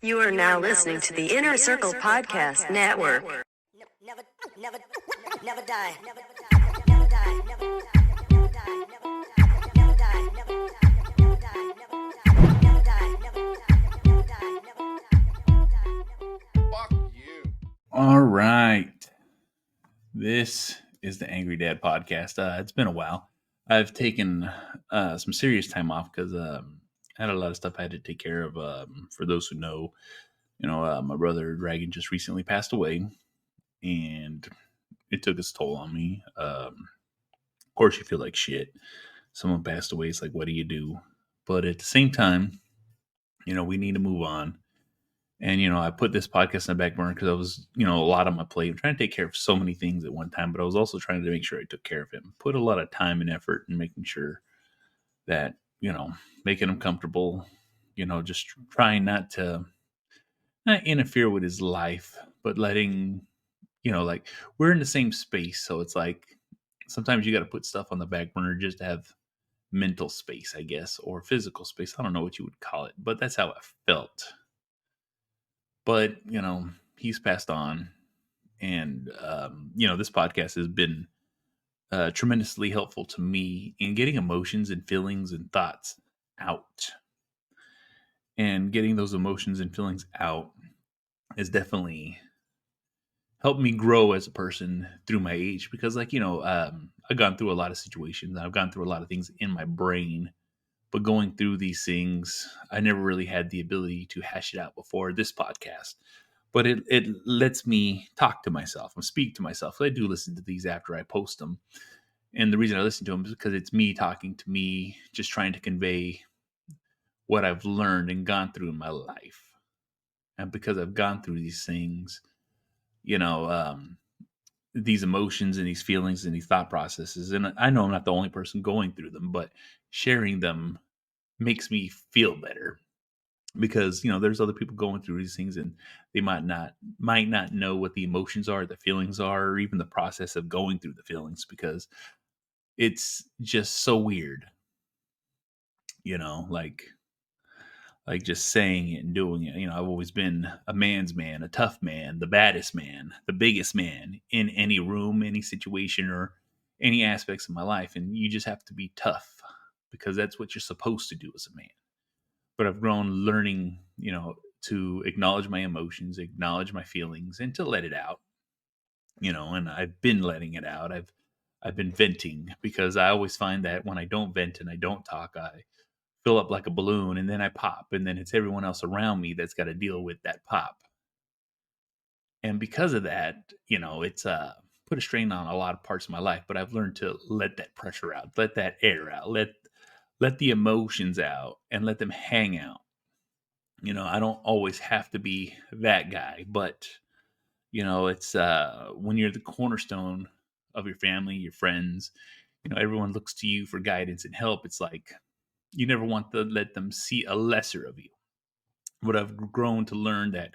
You are now listening to the Inner Circle Podcast Network. Never, never, never die. Never die. Never die. Never die. Never die. Never die. Never die. Never die. Never die. Never die. Fuck you. All right. This is the Angry Dad podcast. It's been a while. I've taken some serious time off because I had a lot of stuff I had to take care of. For those who know, my brother Dragon just recently passed away, and it took its toll on me. Of course, you feel like shit. Someone passed away. It's like, what do you do? But at the same time, we need to move on. And, I put this podcast in the back burner because I was, a lot on my plate. I'm trying to take care of so many things at one time, but I was also trying to make sure I took care of him. Put a lot of time and effort in making sure that, making him comfortable, just trying not interfere with his life, but letting, like we're in the same space. So it's like sometimes you got to put stuff on the back burner just to have mental space, I guess, or physical space. I don't know what you would call it, but that's how I felt. But, he's passed on. And, this podcast has been tremendously helpful to me in getting emotions and feelings and thoughts out. And getting those emotions and feelings out has definitely helped me grow as a person through my age. Because, I've gone through a lot of situations. I've gone through a lot of things in my brain. But going through these things, I never really had the ability to hash it out before this podcast. But it lets me talk to myself and speak to myself. I do listen to these after I post them. And the reason I listen to them is because it's me talking to me, just trying to convey what I've learned and gone through in my life. And because I've gone through these things, these emotions and these feelings and these thought processes. And I know I'm not the only person going through them, but sharing them makes me feel better because, there's other people going through these things and they might not know what the emotions are, the feelings are, or even the process of going through the feelings because it's just so weird, like just saying it and doing it. I've always been a man's man, a tough man, the baddest man, the biggest man in any room, any situation, or any aspects of my life. And you just have to be tough because that's what you're supposed to do as a man. But I've grown learning, to acknowledge my emotions, acknowledge my feelings, and to let it out, and I've been letting it out. I've been venting because I always find that when I don't vent and I don't talk, I fill up like a balloon and then I pop, and then it's everyone else around me that's got to deal with that pop. And because of that, it's put a strain on a lot of parts of my life, but I've learned to let that pressure out, let that air out, let the emotions out and let them hang out. I don't always have to be that guy, but it's when you're the cornerstone of your family, your friends, everyone looks to you for guidance and help. It's like, you never want to let them see a lesser of you. But I've grown to learn that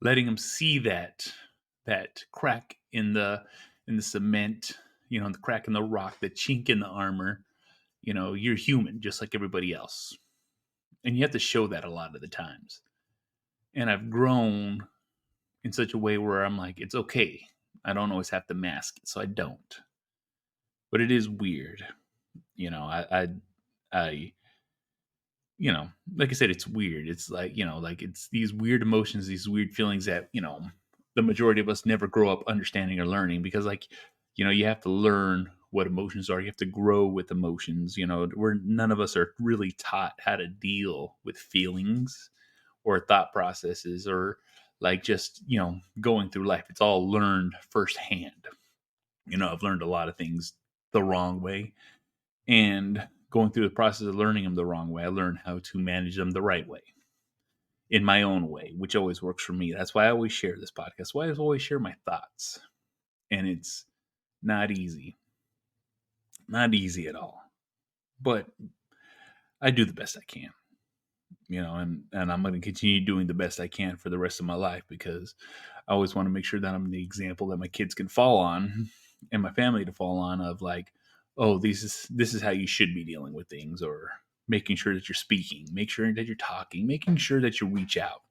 letting them see that crack in the cement, the crack in the rock, the chink in the armor, you're human just like everybody else. And you have to show that a lot of the times. And I've grown in such a way where I'm like, it's okay. I don't always have to mask it, so I don't. But it is weird. Like I said, it's weird. It's like, like it's these weird emotions, these weird feelings that, the majority of us never grow up understanding or learning because you have to learn what emotions are. You have to grow with emotions, none of us are really taught how to deal with feelings or thought processes or like just, going through life. It's all learned firsthand. I've learned a lot of things the wrong way, and going through the process of learning them the wrong way, I learned how to manage them the right way, in my own way, which always works for me. That's why I always share this podcast. Why I always share my thoughts. And it's not easy. Not easy at all. But I do the best I can. And I'm going to continue doing the best I can for the rest of my life because I always want to make sure that I'm the example that my kids can fall on and my family to fall on of like, oh, this is how you should be dealing with things, or making sure that you're speaking, make sure that you're talking, making sure that you reach out.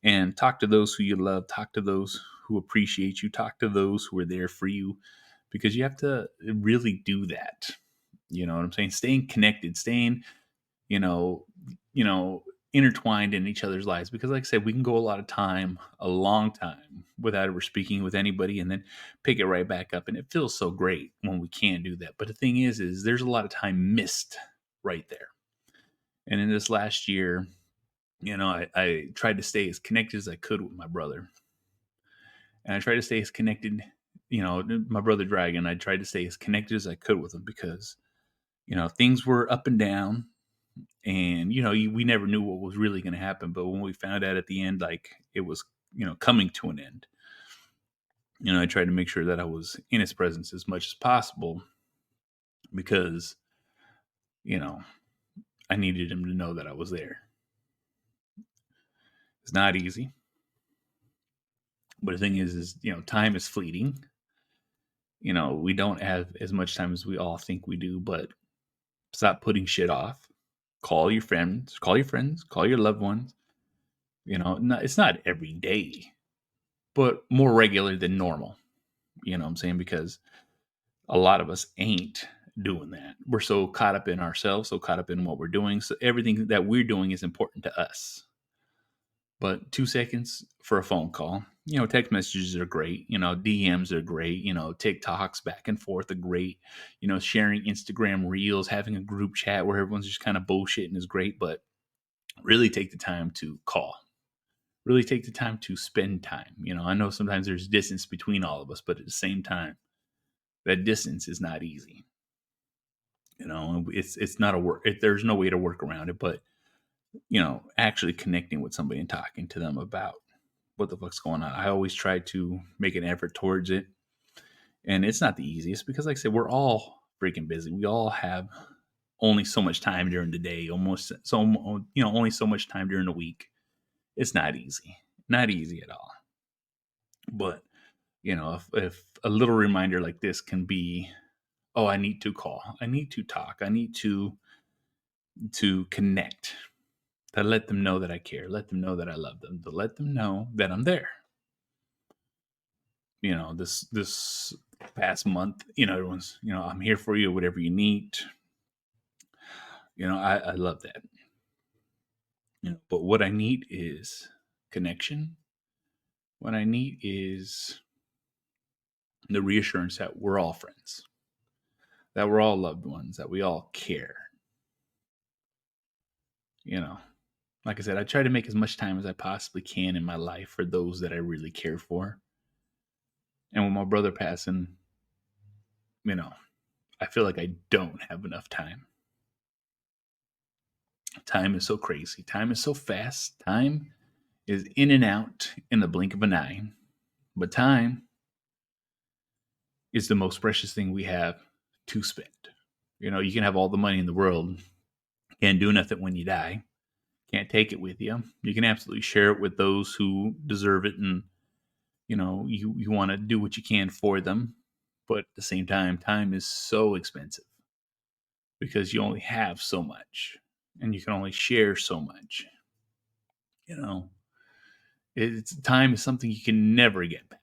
and talk to those who you love, talk to those who appreciate you, talk to those who are there for you, because you have to really do that. You know what I'm saying? Staying connected, staying, you know, you know, intertwined in each other's lives. Because like I said, we can go a long time without ever speaking with anybody and then pick it right back up. And it feels so great when we can do that. But the thing is there's a lot of time missed right there. And in this last year, I tried to stay as connected as I could with my brother. And I tried to stay as connected, my brother Dragon, I tried to stay as connected as I could with him because, things were up and down. And, we never knew what was really going to happen. But when we found out at the end, like it was, coming to an end, I tried to make sure that I was in his presence as much as possible because, I needed him to know that I was there. It's not easy. But the thing is, time is fleeting. We don't have as much time as we all think we do, but stop putting shit off. Call your friends, call your loved ones. It's not every day, but more regular than normal. You know what I'm saying? Because a lot of us ain't doing that. We're so caught up in ourselves, so caught up in what we're doing. So everything that we're doing is important to us. But 2 seconds for a phone call, text messages are great. DMs are great. TikToks back and forth are great. Sharing Instagram reels, having a group chat where everyone's just kind of bullshitting is great. But really take the time to call. Really take the time to spend time. I know sometimes there's distance between all of us, but at the same time, that distance is not easy. It's not there's no way to work around it, but actually connecting with somebody and talking to them about what the fuck's going on. I always try to make an effort towards it. And it's not the easiest because, like I said, we're all freaking busy. We all have only so much time during the day, only so much time during the week. It's not easy. Not easy at all. But, if a little reminder like this can be, oh, I need to call. I need to talk. I need to connect. To let them know that I care, let them know that I love them, to let them know that I'm there. This past month, everyone's, I'm here for you, whatever you need. I love that. But what I need is connection. What I need is the reassurance that we're all friends, that we're all loved ones, that we all care. Like I said, I try to make as much time as I possibly can in my life for those that I really care for. And with my brother passing, I feel like I don't have enough time. Time is so crazy. Time is so fast. Time is in and out in the blink of an eye. But time is the most precious thing we have to spend. You can have all the money in the world. Can't do nothing when you die. Can't take it with you. You can absolutely share it with those who deserve it, and you want to do what you can for them. But at the same time is so expensive because you only have so much and you can only share so much. Time is something you can never get back.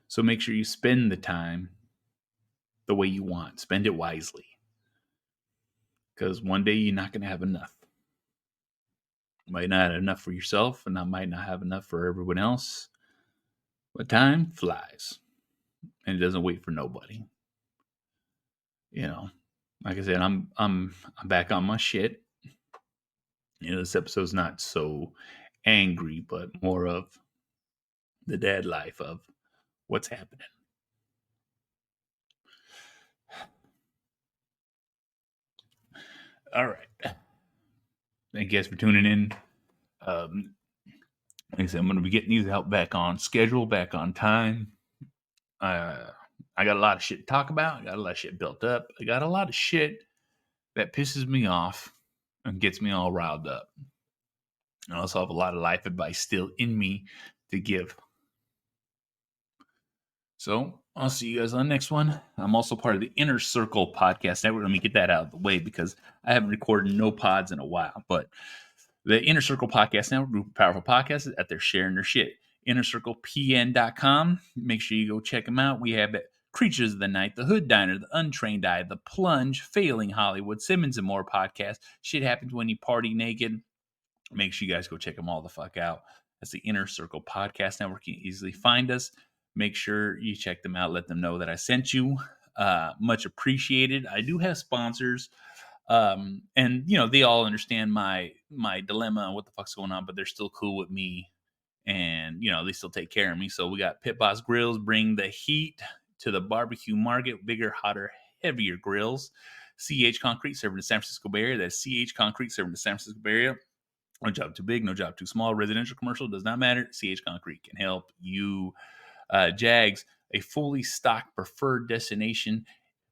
So make sure you spend the time the way you want. Spend it wisely. Because one day you're not going to have enough. You might not have enough for yourself, and I might not have enough for everyone else. But time flies. And it doesn't wait for nobody. Like I said, I'm back on my shit. This episode's not so angry, but more of the dad life of what's happening. All right. Thank you guys for tuning in. Like I said, I'm going to be getting these out back on schedule, back on time. I got a lot of shit to talk about. I got a lot of shit built up. I got a lot of shit that pisses me off and gets me all riled up. I also have a lot of life advice still in me to give. So I'll see you guys on the next one. I'm also part of the Inner Circle podcast network. Let me get that out of the way because I haven't recorded no pods in a while. But The Inner Circle Podcast Network, group of powerful podcasts out there sharing their shit. InnerCirclePN.com. Make sure you go check them out. We have Creatures of the Night, The Hood Diner, The Untrained Eye, The Plunge, Failing Hollywood, Simmons and More podcast. Shit happens when you party naked. Make sure you guys go check them all the fuck out. That's the Inner Circle Podcast Network. You can easily find us. Make sure you check them out. Let them know that I sent you. Much appreciated. I do have sponsors. And they all understand my dilemma and what the fuck's going on, but they're still cool with me, and they still take care of me. So we got Pit Boss Grills, bring the heat to the barbecue market. Bigger, hotter, heavier grills. CH Concrete, serving the San Francisco Bay Area. That's CH Concrete, serving the San Francisco Bay Area. No job too big, no job too small. Residential, commercial, does not matter. CH Concrete can help you. Jags, a fully stocked preferred destination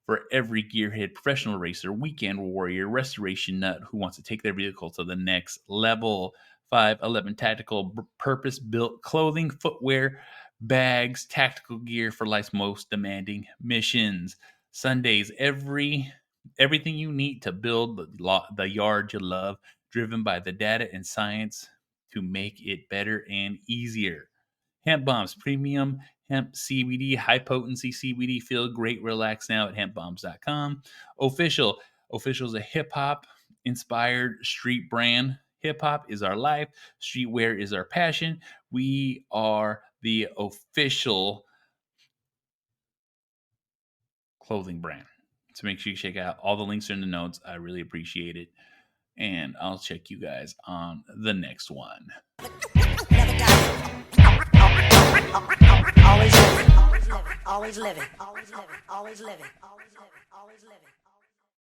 for every gearhead, professional racer, weekend warrior, restoration nut who wants to take their vehicle to the next level. 511 Tactical, purpose-built clothing, footwear, bags, tactical gear for life's most demanding missions. Sundays, everything you need to build the yard you love, driven by the data and science to make it better and easier. Hemp Bombs, premium hemp CBD, high potency CBD. Feel great, relax now at hempbombs.com. Official is a hip hop inspired street brand. Hip hop is our life. Streetwear is our passion. We are the official clothing brand. So make sure you check out. All the links are in the notes. I really appreciate it. And I'll check you guys on the next one. Never die. Always living. Always living. Always living. Always living. Always living. Always living.